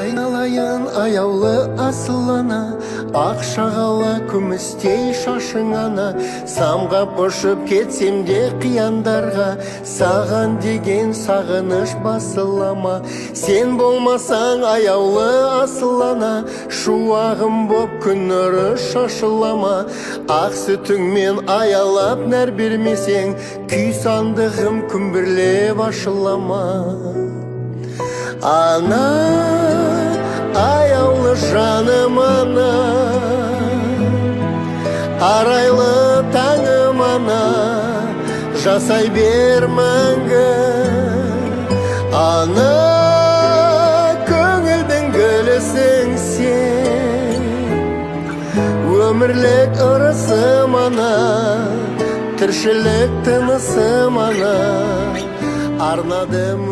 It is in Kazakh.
айналайын аяулы асыл ана, ақ шағала күмістей шашың ана. Самғап ұшып кетсем де қияндарға, саған деген сағыныш басылама. Сен болмасаң аяулы асыл ана, шуағым боп күн нұры шашылама. Ақ сүтіңмен аялап нәр бермесең, күй сандығым күмбірлеп ашылама. Ана, аяулы жаным ана, арайлы таңым ана, жасай бер мәңгі. Ана, көңілдің гүлісің сен, өмірлік ырысым ана, тіршілік тынысым ана. Арнадым